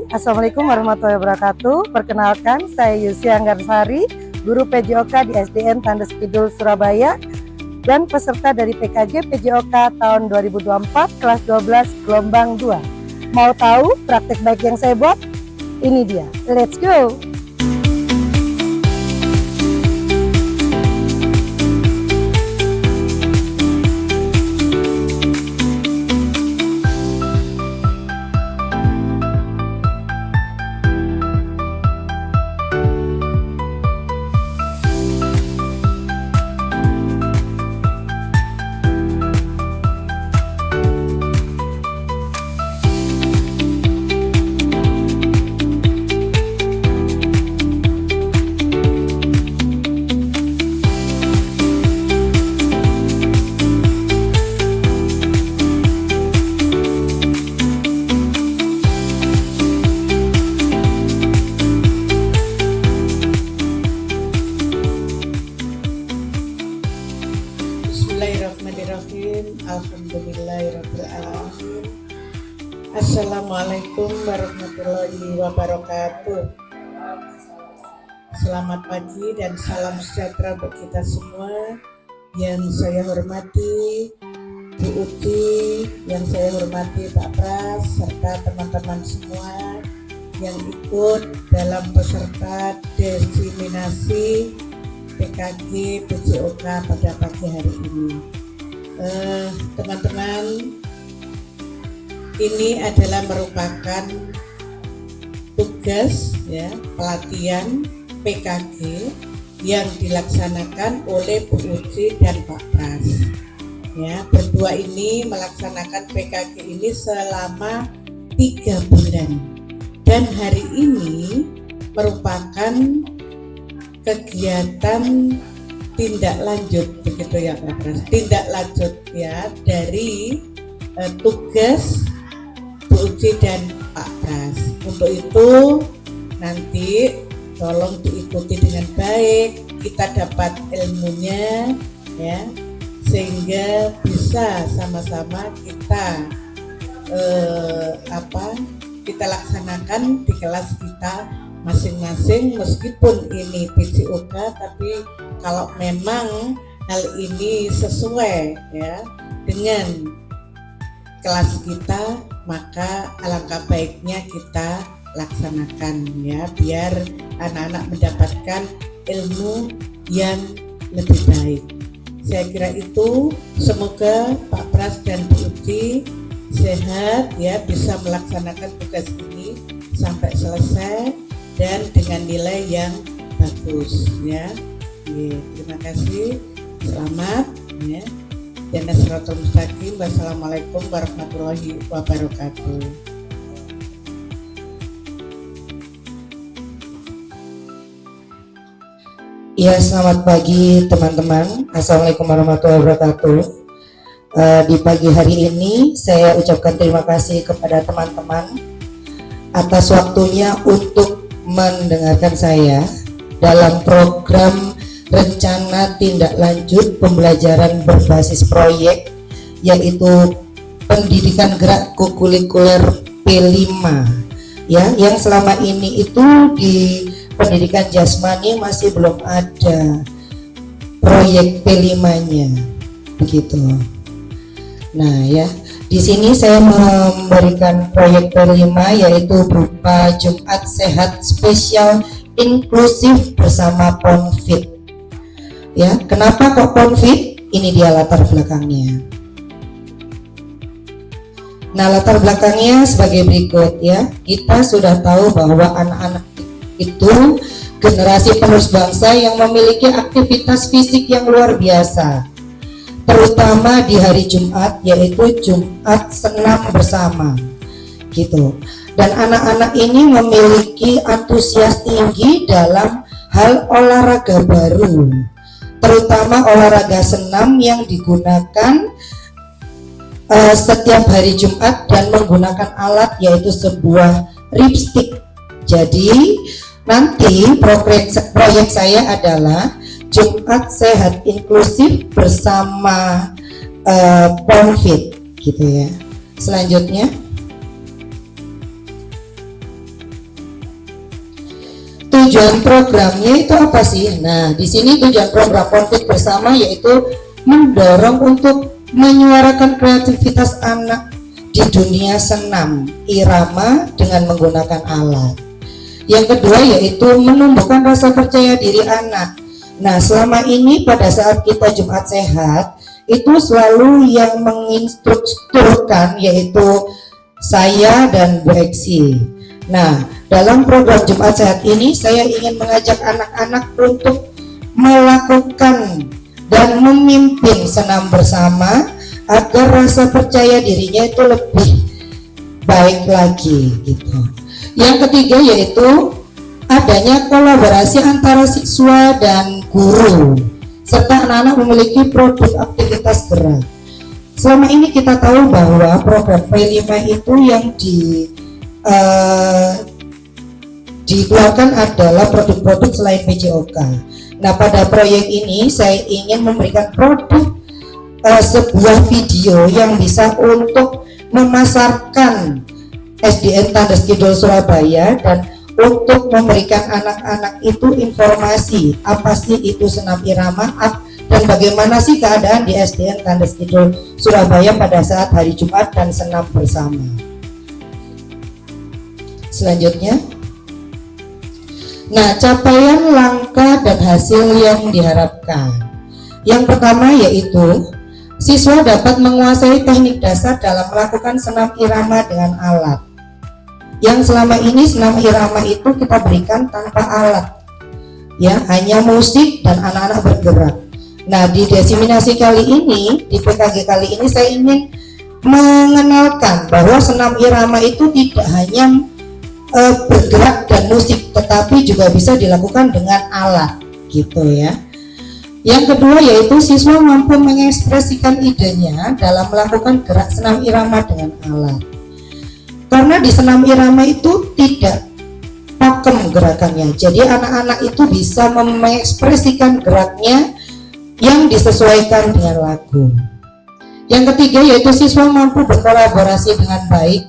Assalamualaikum warahmatullahi wabarakatuh. Perkenalkan, saya Yusi Anggarsari, guru PJOK di SDN Tandes Kidul, Surabaya, dan peserta dari PKJ PJOK tahun 2024 kelas 12 gelombang 2. Mau tahu praktek baik yang saya buat? Ini dia, let's go! Bismillahirrahmanirrahim. Alhamdulillahirrahmanirrahim. Assalamualaikum warahmatullahi wabarakatuh. Selamat pagi dan salam sejahtera untuk kita semua. Yang saya hormati Bu Uci, yang saya hormati Pak Pras, serta teman-teman semua yang ikut dalam peserta diseminasi PKJ PJOK pada pagi hari ini. Teman-teman, ini adalah merupakan tugas pelatihan PKJ yang dilaksanakan oleh Bu Uci dan Pak Pras. Berdua ini melaksanakan PKJ ini selama 3 bulan, dan hari ini merupakan kegiatan tindak lanjut, begitu ya Pak Pras, tindak lanjut dari tugas Bu Uci dan Pak Pras. Untuk itu nanti tolong diikuti dengan baik, kita dapat ilmunya sehingga bisa sama-sama kita laksanakan di kelas kita masing-masing. Meskipun ini PJOK, tapi kalau memang hal ini sesuai dengan kelas kita, maka alangkah baiknya kita laksanakan biar anak-anak mendapatkan ilmu yang lebih baik. Saya kira itu. Semoga Pak Pras dan Bu Uci sehat bisa melaksanakan tugas ini sampai selesai dan dengan nilai yang bagus terima kasih, selamat dan nasratul mustaqim. Wassalamualaikum warahmatullahi wabarakatuh. Ya, selamat pagi teman-teman. Assalamualaikum warahmatullahi wabarakatuh. Di pagi hari ini saya ucapkan terima kasih kepada teman-teman atas waktunya untuk mendengarkan saya dalam program rencana tindak lanjut pembelajaran berbasis proyek, yaitu pendidikan gerak kokurikuler P5 yang selama ini itu di pendidikan jasmani masih belum ada proyek P5-nya begitu. Nah di sini saya memberikan proyek P5 yaitu berupa Jumat Sehat Spesial Inklusif bersama Ponfit. Kenapa kok Ponfit? Ini dia latar belakangnya. Nah, latar belakangnya sebagai berikut Kita sudah tahu bahwa anak-anak itu generasi penerus bangsa yang memiliki aktivitas fisik yang luar biasa, terutama di hari Jumat, yaitu Jumat senam bersama gitu. Dan anak-anak ini memiliki antusias tinggi dalam hal olahraga baru, terutama olahraga senam yang digunakan setiap hari Jumat dan menggunakan alat yaitu sebuah ripstick. Jadi nanti proyek saya adalah Jumat Sehat Inklusif bersama Ponfit gitu ya. Selanjutnya tujuan programnya itu apa sih? Nah, di sini tujuan program Konfit Bersama yaitu mendorong untuk menyuarakan kreativitas anak di dunia senam irama dengan menggunakan alat. Yang kedua yaitu menumbuhkan rasa percaya diri anak. Nah, selama ini pada saat kita Jumat Sehat itu selalu yang menginstrukturkan yaitu saya dan Bu Eksi. Nah, dalam program Jumat Sehat ini saya ingin mengajak anak-anak untuk melakukan dan memimpin senam bersama agar rasa percaya dirinya itu lebih baik lagi gitu. Yang ketiga yaitu adanya kolaborasi antara siswa dan guru serta anak-anak memiliki produk aktivitas gerak. Selama ini kita tahu bahwa program P5 itu yang dikeluarkan adalah produk-produk selain PJOK. Nah, pada proyek ini saya ingin memberikan produk sebuah video yang bisa untuk memasarkan SDN Tandes Kidul Surabaya dan untuk memberikan anak-anak itu informasi apa sih itu senam irama dan bagaimana sih keadaan di SDN Tandes Kidul Surabaya pada saat hari Jumat dan senam bersama. Selanjutnya, nah, capaian langkah dan hasil yang diharapkan. Yang pertama yaitu siswa dapat menguasai teknik dasar dalam melakukan senam irama dengan alat. Yang selama ini senam irama itu kita berikan tanpa alat, ya, hanya musik dan anak-anak bergerak. Nah, di diseminasi kali ini, di PKG kali ini saya ingin mengenalkan bahwa senam irama itu tidak hanya bergerak dan musik, tetapi juga bisa dilakukan dengan alat, gitu ya. Yang kedua yaitu siswa mampu mengekspresikan idenya dalam melakukan gerak senam irama dengan alat. Karena di senam irama itu tidak pakem gerakannya, jadi anak-anak itu bisa mengekspresikan geraknya yang disesuaikan dengan lagu. Yang ketiga yaitu siswa mampu berkolaborasi dengan baik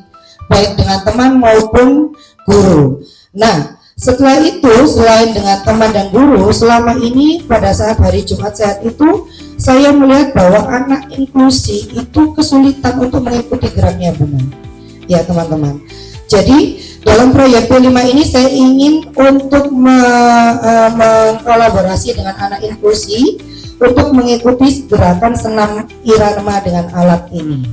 dengan teman maupun guru. Nah, setelah itu selain dengan teman dan guru, selama ini pada saat hari Jumat Sehat itu saya melihat bahwa anak inklusi itu kesulitan untuk mengikuti geraknya benar. Ya teman-teman. Jadi dalam proyek P5 ini saya ingin untuk mengkolaborasi dengan anak inklusi untuk mengikuti gerakan senam irama dengan alat ini.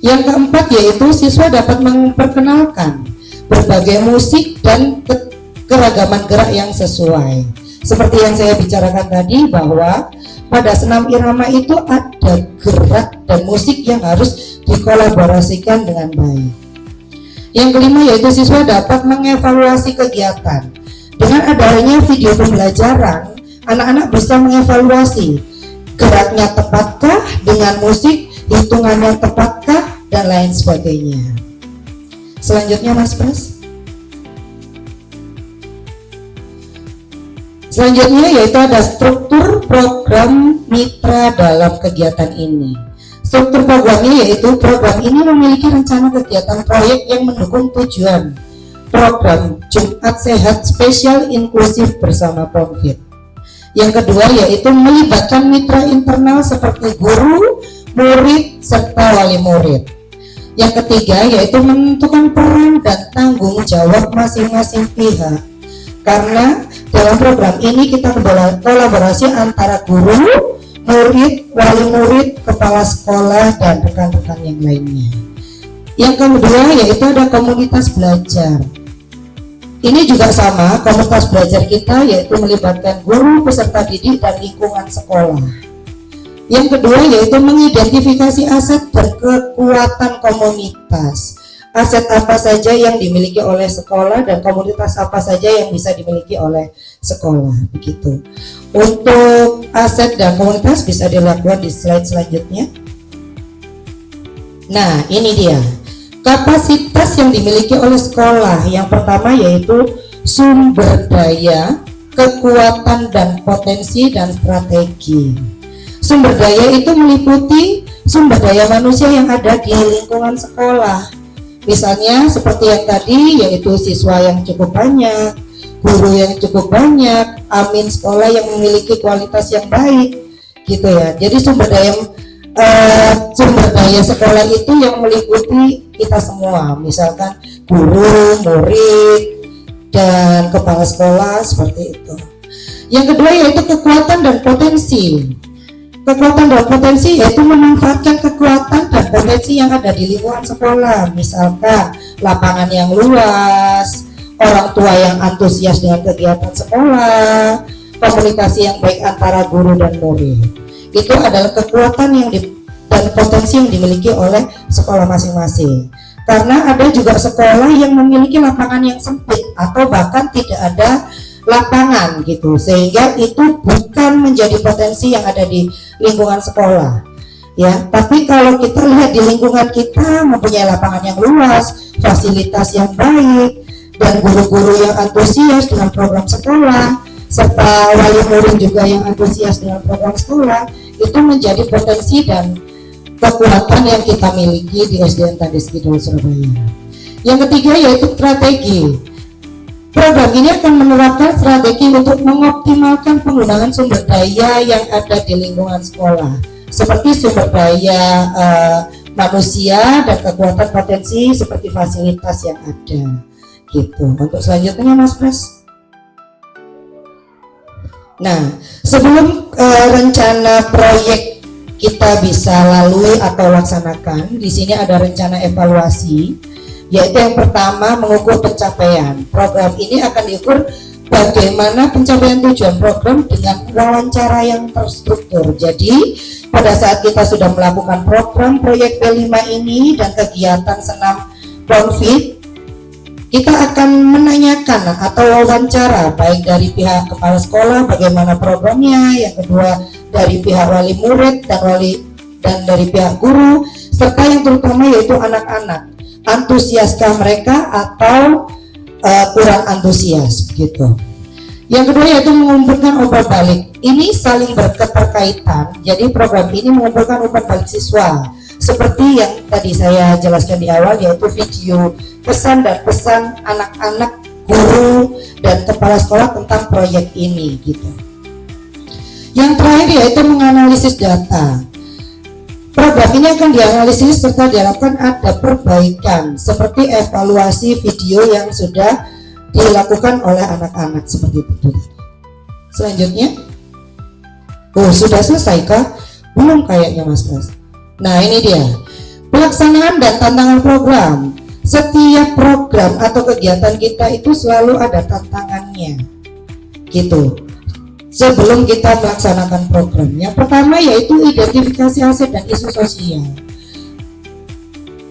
Yang keempat yaitu siswa dapat memperkenalkan berbagai musik dan keragaman gerak yang sesuai. Seperti yang saya bicarakan tadi bahwa pada senam irama itu ada gerak dan musik yang harus dikolaborasikan dengan baik. Yang kelima yaitu siswa dapat mengevaluasi kegiatan. Dengan adanya video pembelajaran, anak-anak bisa mengevaluasi geraknya tepatkah dengan musik, hitungannya tepatkah, dan lain sebagainya. Selanjutnya Mas Pras. Selanjutnya yaitu ada struktur program mitra dalam kegiatan ini. Struktur programnya yaitu program ini memiliki rencana kegiatan proyek yang mendukung tujuan program Jumat Sehat Spesial Inklusif bersama Konfit. Yang kedua yaitu melibatkan mitra internal seperti guru, murid, serta wali murid. Yang ketiga yaitu menentukan peran dan tanggung jawab masing-masing pihak. Karena dalam program ini kita kolaborasi antara guru, murid, wali murid, kepala sekolah, dan rekan-rekan yang lainnya. Yang kedua yaitu ada komunitas belajar. Ini juga sama, komunitas belajar kita yaitu melibatkan guru, peserta didik, dan lingkungan sekolah. Yang kedua yaitu mengidentifikasi aset dan kekuatan komunitas. Aset apa saja yang dimiliki oleh sekolah dan komunitas apa saja yang bisa dimiliki oleh sekolah, begitu. Untuk aset dan komunitas bisa dilakukan di slide selanjutnya. Nah, ini dia kapasitas yang dimiliki oleh sekolah. Yang pertama yaitu sumber daya, kekuatan dan potensi dan strategi. Sumber daya itu meliputi sumber daya manusia yang ada di lingkungan sekolah. Misalnya seperti yang tadi yaitu siswa yang cukup banyak, guru yang cukup banyak, amin sekolah yang memiliki kualitas yang baik, gitu ya. Jadi sumber daya sekolah itu yang meliputi kita semua, misalkan guru, murid, dan kepala sekolah, seperti itu. Yang kedua yaitu kekuatan dan potensi. Kekuatan dan potensi yaitu memanfaatkan kekuatan dan potensi yang ada di lingkungan sekolah, misalkan lapangan yang luas, orang tua yang antusias dengan kegiatan sekolah, komunikasi yang baik antara guru dan murid. Itu adalah kekuatan dan potensi yang dimiliki oleh sekolah masing-masing. Karena ada juga sekolah yang memiliki lapangan yang sempit atau bahkan tidak ada lapangan gitu, sehingga itu bukan menjadi potensi yang ada di lingkungan sekolah ya. Tapi kalau kita lihat di lingkungan kita mempunyai lapangan yang luas, fasilitas yang baik, dan guru-guru yang antusias dengan program sekolah, serta wali murid juga yang antusias dengan program sekolah, itu menjadi potensi dan kekuatan yang kita miliki di SDN Tandes Kidul Surabaya. Yang ketiga yaitu strategi. Program ini akan menerapkan strategi untuk mengoptimalkan penggunaan sumber daya yang ada di lingkungan sekolah, seperti sumber daya manusia dan kekuatan potensi seperti fasilitas yang ada. Gitu. Untuk selanjutnya Mas Pres. Nah, sebelum rencana proyek kita bisa lalui atau laksanakan, di sini ada rencana evaluasi. Yaitu yang pertama mengukur pencapaian. Program ini akan diukur bagaimana pencapaian tujuan program dengan wawancara yang terstruktur. Jadi pada saat kita sudah melakukan program proyek P5 ini dan kegiatan senam konfit, kita akan menanyakan atau wawancara baik dari pihak kepala sekolah bagaimana programnya, yang kedua dari pihak wali murid dan dari pihak guru, serta yang terutama yaitu anak-anak. Antusiaskah mereka atau kurang antusias gitu. Yang kedua yaitu mengumpulkan umpan balik. Ini saling berketerkaitan. Jadi program ini mengumpulkan umpan balik siswa. Seperti yang tadi saya jelaskan di awal, yaitu video pesan dan pesan anak-anak, guru dan kepala sekolah tentang proyek ini gitu. Yang terakhir yaitu menganalisis data. Program ini akan dianalisis serta diharapkan ada perbaikan seperti evaluasi video yang sudah dilakukan oleh anak-anak seperti itu. Selanjutnya, sudah selesai kah? Belum kayaknya Mas Pres. Nah ini dia pelaksanaan dan tantangan program. Setiap program atau kegiatan kita itu selalu ada tantangannya, gitu. Sebelum kita melaksanakan program, yang pertama yaitu identifikasi aset dan isu sosial.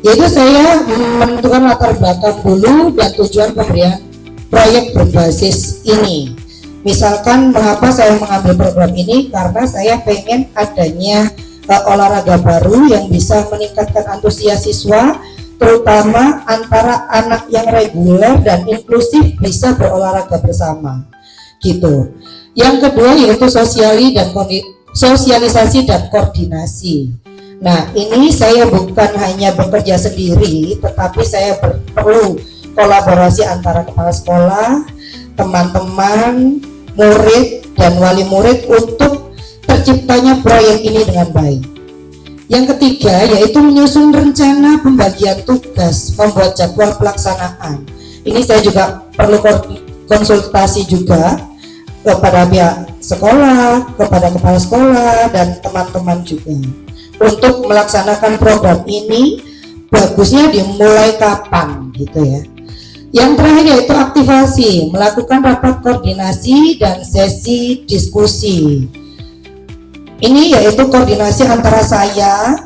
Yaitu saya menentukan latar belakang dulu dan tujuan pemberian proyek berbasis ini. Misalkan mengapa saya mengambil program ini, karena saya pengen adanya olahraga baru yang bisa meningkatkan antusias siswa, terutama antara anak yang reguler dan inklusif bisa berolahraga bersama, gitu. Yang kedua yaitu sosialisasi dan koordinasi. Nah ini saya bukan hanya bekerja sendiri, tetapi saya perlu kolaborasi antara kepala sekolah, teman-teman, murid dan wali murid untuk terciptanya proyek ini dengan baik. Yang ketiga yaitu menyusun rencana pembagian tugas, membuat jadwal pelaksanaan. Ini saya juga perlu konsultasi juga kepada pihak sekolah, kepada kepala sekolah dan teman-teman juga. Untuk melaksanakan program ini bagusnya dimulai kapan gitu ya. Yang terakhir yaitu aktivasi, melakukan rapat koordinasi dan sesi diskusi. Ini yaitu koordinasi antara saya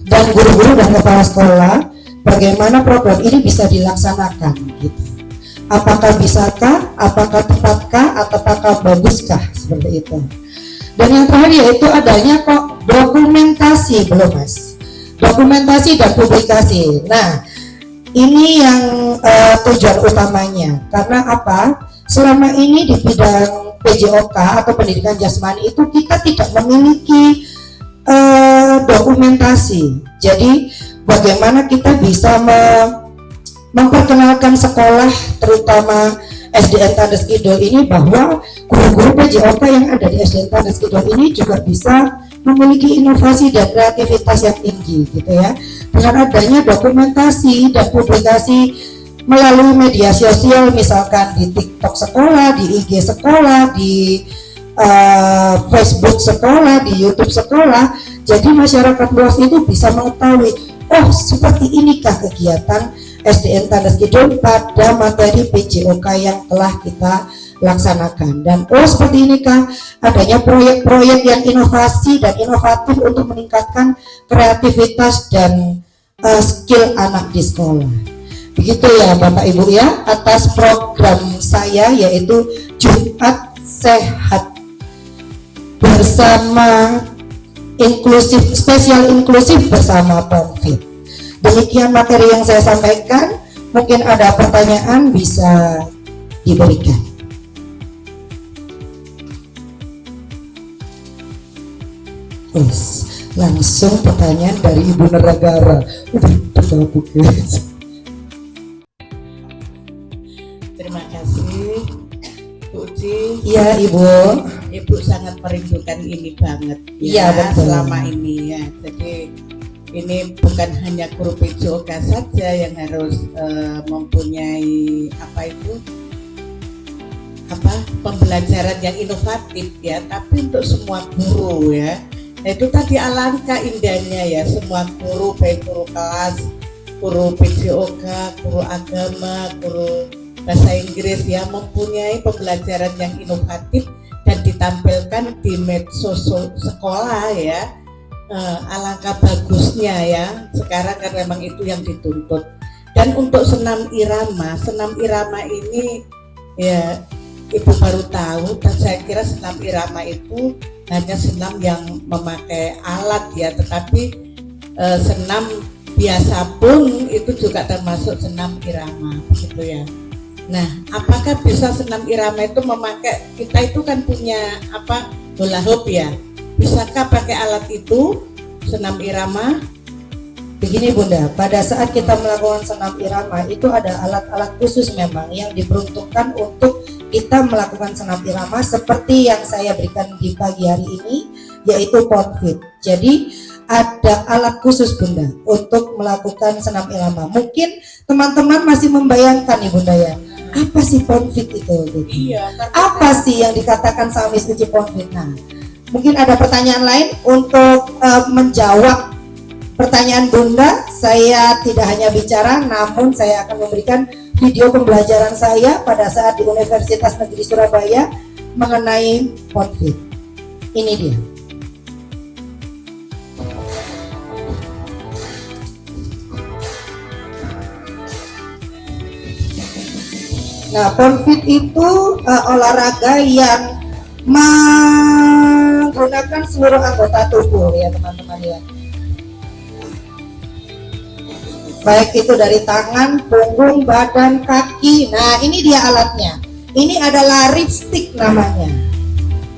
dan guru-guru dan kepala sekolah, bagaimana program ini bisa dilaksanakan gitu. Apakah bisakah, apakah tepatkah, atau apakah baguskah, seperti itu. Dan yang terakhir yaitu adanya kok dokumentasi, belum Mas? Dokumentasi dan publikasi. Nah, ini yang tujuan utamanya. Karena apa? Selama ini di bidang PJOK atau pendidikan jasmani itu kita tidak memiliki dokumentasi. Jadi bagaimana kita bisa memperkenalkan sekolah terutama SDN Tandes Kidul ini bahwa guru-guru PJOK yang ada di SDN Tandes Kidul ini juga bisa memiliki inovasi dan kreativitas yang tinggi gitu ya, dengan adanya dokumentasi dan publikasi melalui media sosial, misalkan di TikTok sekolah, di IG sekolah, di Facebook sekolah, di YouTube sekolah. Jadi masyarakat luas itu bisa mengetahui, oh seperti inikah kegiatan SDN Tandes Kidul pada materi PJOK yang telah kita laksanakan, dan oh seperti inikah adanya proyek-proyek yang inovasi dan inovatif untuk meningkatkan kreativitas dan skill anak di sekolah. Begitu ya Bapak Ibu ya, atas program saya yaitu Jumat Sehat bersama spesial inklusif bersama POMFIT. Demikian materi yang saya sampaikan, mungkin ada pertanyaan bisa diberikan. Langsung pertanyaan dari Ibu Neragara. Tergabung guys. Terima kasih Bu Uci. Iya Ibu. Ibu sangat merindukan ini banget Iya, betul. selama ini ya. Jadi ini bukan hanya guru PJOK saja yang harus mempunyai pembelajaran yang inovatif ya, tapi untuk semua guru ya. Nah, itu tadi alangkah indahnya ya, semua guru, baik guru kelas, guru PJOK, guru agama, guru bahasa Inggris ya, mempunyai pembelajaran yang inovatif dan ditampilkan di medsos sekolah ya. Alangkah bagusnya ya, sekarang kan memang itu yang dituntut. Dan untuk senam irama ini ya Ibu baru tahu, dan saya kira senam irama itu hanya senam yang memakai alat ya, tetapi senam biasa pun itu juga termasuk senam irama begitu ya. Nah, apakah bisa senam irama itu memakai, kita itu kan punya hula hoop ya, bisakah pakai alat itu senam irama? Begini Bunda, pada saat kita melakukan senam irama itu ada alat-alat khusus memang yang diperuntukkan untuk kita melakukan senam irama seperti yang saya berikan di pagi hari ini, yaitu POMFIT. Jadi ada alat khusus Bunda untuk melakukan senam irama. Mungkin teman-teman masih membayangkan nih Bunda ya, apa sih POMFIT itu? Iya. Apa sih yang dikatakan sama Miss Uci POMFIT? Nah, mungkin ada pertanyaan lain untuk menjawab pertanyaan Bunda. Saya tidak hanya bicara, namun saya akan memberikan video pembelajaran saya pada saat di Universitas Negeri Surabaya mengenai POMFIT. Ini dia. Nah, POMFIT itu olahraga yang menggunakan seluruh anggota tubuh ya teman-teman ya. Baik itu dari tangan, punggung, badan, kaki. Nah, ini dia alatnya. Ini adalah ripstick namanya.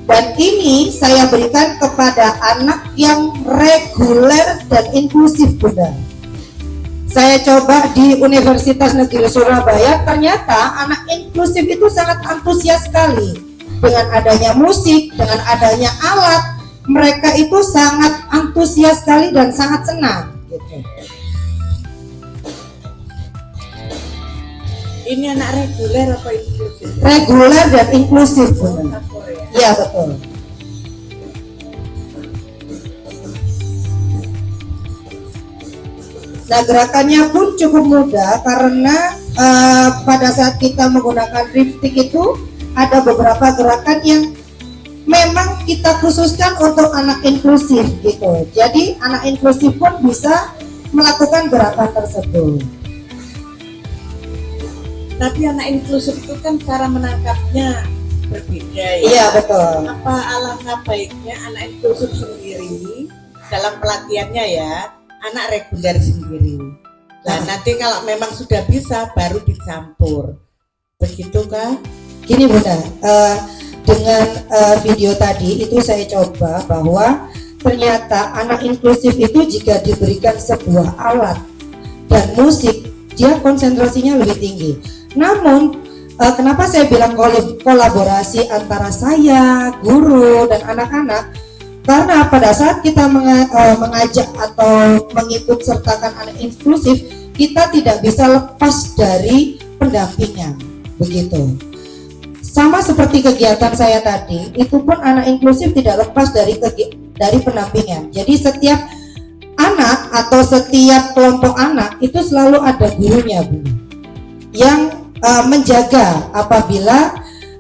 Dan ini saya berikan kepada anak yang reguler dan inklusif Bunda. Saya coba di Universitas Negeri Surabaya, ternyata anak inklusif itu sangat antusias sekali. Dengan adanya musik, dengan adanya alat, mereka itu sangat antusias sekali dan sangat senang gitu. Ini anak reguler apa inklusif? Reguler dan inklusif Bunda. Iya betul. Nah, gerakannya pun cukup mudah karena pada saat kita menggunakan ripstick itu ada beberapa gerakan yang memang kita khususkan untuk anak inklusif gitu. Jadi anak inklusif pun bisa melakukan gerakan tersebut. Tapi anak inklusif itu kan cara menangkapnya berbeda ya. Iya betul. Apa alangkah baiknya anak inklusif sendiri dalam pelatihannya ya, anak reguler sendiri. Nah, nanti kalau memang sudah bisa baru dicampur. Begitu kah? Gini Bunda, dengan video tadi itu saya coba bahwa ternyata anak inklusif itu jika diberikan sebuah alat dan musik, dia konsentrasinya lebih tinggi. Namun Kenapa saya bilang kolaborasi antara saya, guru, dan anak-anak? Karena pada saat kita mengajak atau mengikut sertakan anak inklusif, kita tidak bisa lepas dari pendampingan, begitu. Sama seperti kegiatan saya tadi, itu pun anak inklusif tidak lepas dari pendampingan. Jadi setiap anak atau setiap kelompok anak itu selalu ada gurunya, Bu, yang menjaga apabila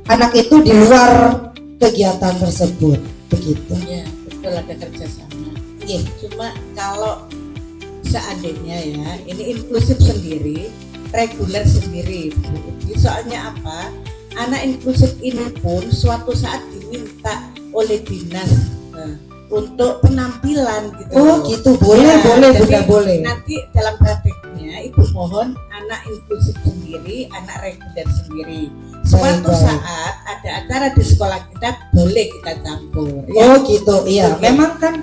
anak itu di luar kegiatan tersebut, begitu. Ya, betul, ada kerjasama. Iya. Cuma kalau seandainya ya, ini inklusif sendiri, reguler sendiri, Bu Uci. Soalnya apa? Anak inklusif ini pun suatu saat diminta oleh dinas untuk penampilan gitu. Oh gitu, boleh, boleh, jadi Bunda, boleh. Nanti dalam prakteknya Ibu mohon anak inklusif sendiri, anak reguler sendiri. Suatu Baik. saat ada acara di sekolah kita boleh kita campur. Oh gitu, iya. Oke. Memang kan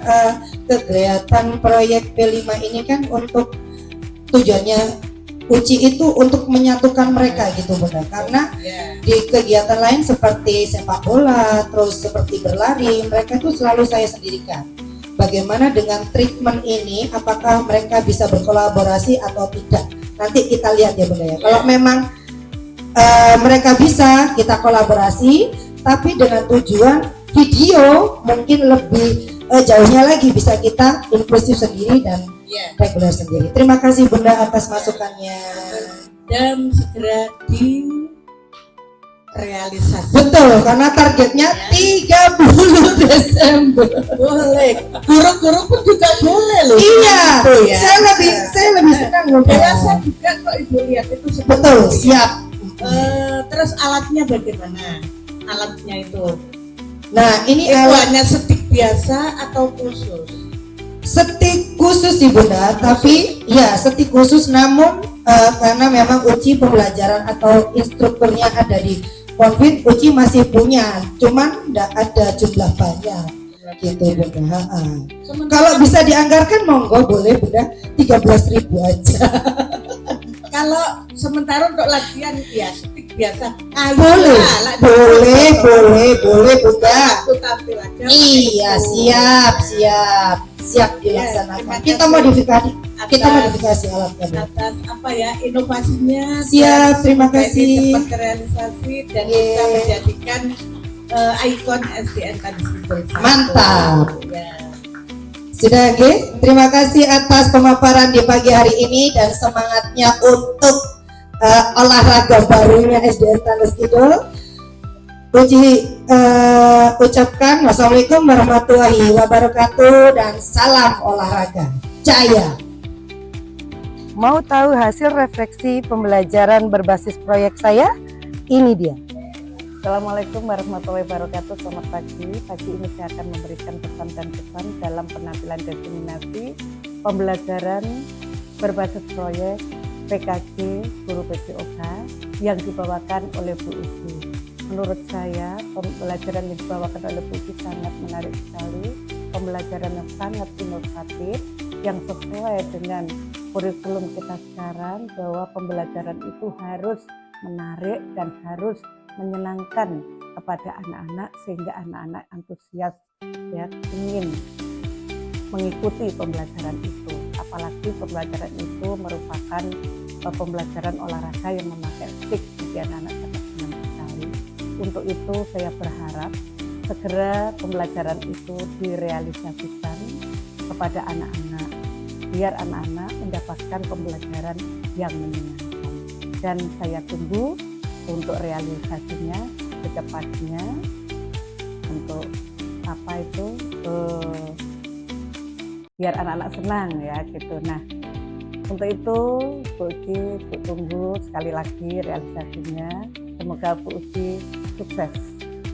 kegiatan proyek P5 ini kan untuk tujuannya Uci itu untuk menyatukan mereka gitu, Bunda. Karena Ya. di kegiatan lain seperti sepak bola, terus seperti berlari, mereka itu selalu saya sendirikan. Bagaimana dengan treatment ini, apakah mereka bisa berkolaborasi atau tidak? Nanti kita lihat ya, Bunda ya. Kalau memang mereka bisa, kita kolaborasi, tapi dengan tujuan video mungkin lebih jauhnya lagi, bisa kita inklusif sendiri dan Ya. reguler sendiri. Terima kasih Bunda atas masukannya. Dan segera direalisasi. Betul, karena targetnya 30 Desember. Boleh. Guru-guru pun juga boleh loh. Iya, Gitu ya. saya lebih senang Bunda. Dewasa juga kok Ibu lihat itu seperti Betul, itu ya. siap. Terus alatnya bagaimana? Alatnya itu. Nah, ini Itu alat hanya stick biasa atau khusus? setik khusus sih Bunda, tapi ya setik khusus, namun karena memang Uci pembelajaran atau instrukturnya ada di Konfit, Uci masih punya, cuman tidak ada jumlah banyak gitu Bunda. Kalau bisa dianggarkan monggo boleh Bunda, 13.000 aja. Kalau sementara untuk latihan ya stick biasa. Ayo Boleh, lah, boleh Bunda. Aku tampil aja. Iya, siap dilaksanakan. Kita modifikasi alatnya Bunda. Atas apa ya inovasinya. Siap, terima Jadi kasih. cepat terrealisasi dan Iya. bisa menjadikan ikon SDN tadi bersatu. Mantap. Ya. Sudah G, terima kasih atas pemaparan di pagi hari ini dan semangatnya untuk olahraga barunya SDN Tandes Kidul. Uci ucapkan wassalamualaikum warahmatullahi wabarakatuh dan salam olahraga. Jaya. Mau tahu hasil refleksi pembelajaran berbasis proyek saya? Ini dia. Assalamualaikum warahmatullahi wabarakatuh. Selamat pagi. Pagi ini saya akan memberikan pesan dan kesan dalam penampilan diseminasi pembelajaran berbasis proyek PKJ Guru PJOK yang dibawakan oleh Bu Uci. Menurut saya, pembelajaran yang dibawakan oleh Bu Uci sangat menarik sekali. Pembelajaran yang sangat inovatif, yang sesuai dengan kurikulum kita sekarang, bahwa pembelajaran itu harus menarik dan harus menyenangkan kepada anak-anak sehingga anak-anak antusias ya ingin mengikuti pembelajaran itu. Apalagi pembelajaran itu merupakan pembelajaran olahraga yang memakai stick, jadi anak-anak sangat senang sekali. Untuk itu saya berharap segera pembelajaran itu direalisasikan kepada anak-anak biar anak-anak mendapatkan pembelajaran yang menyenangkan. Dan saya tunggu untuk realisasinya secepatnya, untuk apa itu biar anak-anak senang ya gitu. Nah untuk itu Bu Uci tunggu sekali lagi realisasinya. Semoga Bu Uci sukses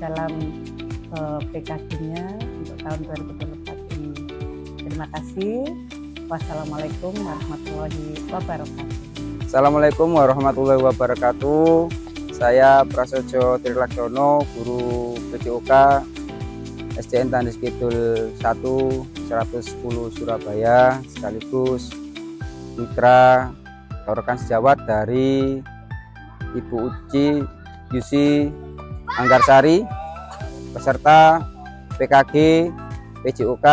dalam PKJ-nya untuk tahun 2024 ini. Terima kasih. Wassalamualaikum warahmatullahi wabarakatuh. Assalamualaikum warahmatullahi wabarakatuh. Saya Prasetyo Trilaksono, Guru PJOK SDN Tandes Kidul 1 110 Surabaya, sekaligus mitra rekan sejawat dari Ibu Uci UC Anggarsari, peserta PKG PJOK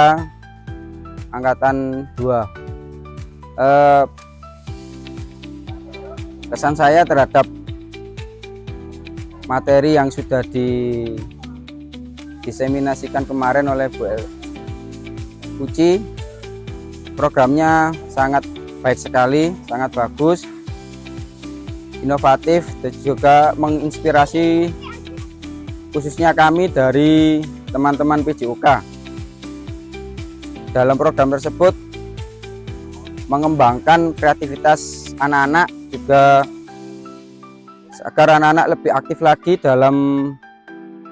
Angkatan 2. Kesan saya terhadap materi yang sudah diseminasikan kemarin oleh Bu Uci, programnya sangat baik sekali, sangat bagus, inovatif, dan juga menginspirasi khususnya kami dari teman-teman PJOK. Dalam program tersebut mengembangkan kreativitas anak-anak, juga agar anak-anak lebih aktif lagi dalam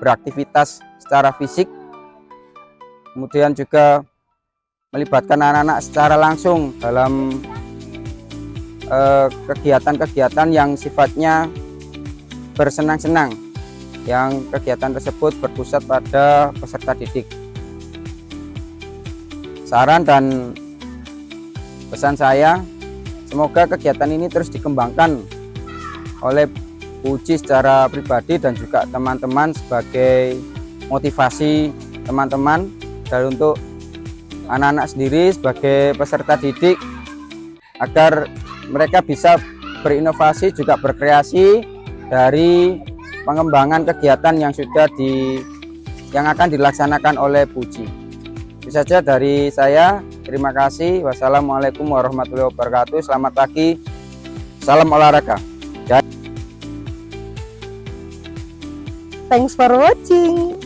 beraktivitas secara fisik, kemudian juga melibatkan anak-anak secara langsung dalam kegiatan-kegiatan yang sifatnya bersenang-senang, yang kegiatan tersebut berpusat pada peserta didik. Saran dan pesan saya, semoga kegiatan ini terus dikembangkan oleh Bu Uci secara pribadi dan juga teman-teman sebagai motivasi teman-teman, dan untuk anak-anak sendiri sebagai peserta didik agar mereka bisa berinovasi, juga berkreasi dari pengembangan kegiatan yang akan dilaksanakan oleh Bu Uci. Itu saja dari saya. Terima kasih. Wassalamualaikum warahmatullahi wabarakatuh. Selamat pagi. Salam olahraga. Thanks for watching.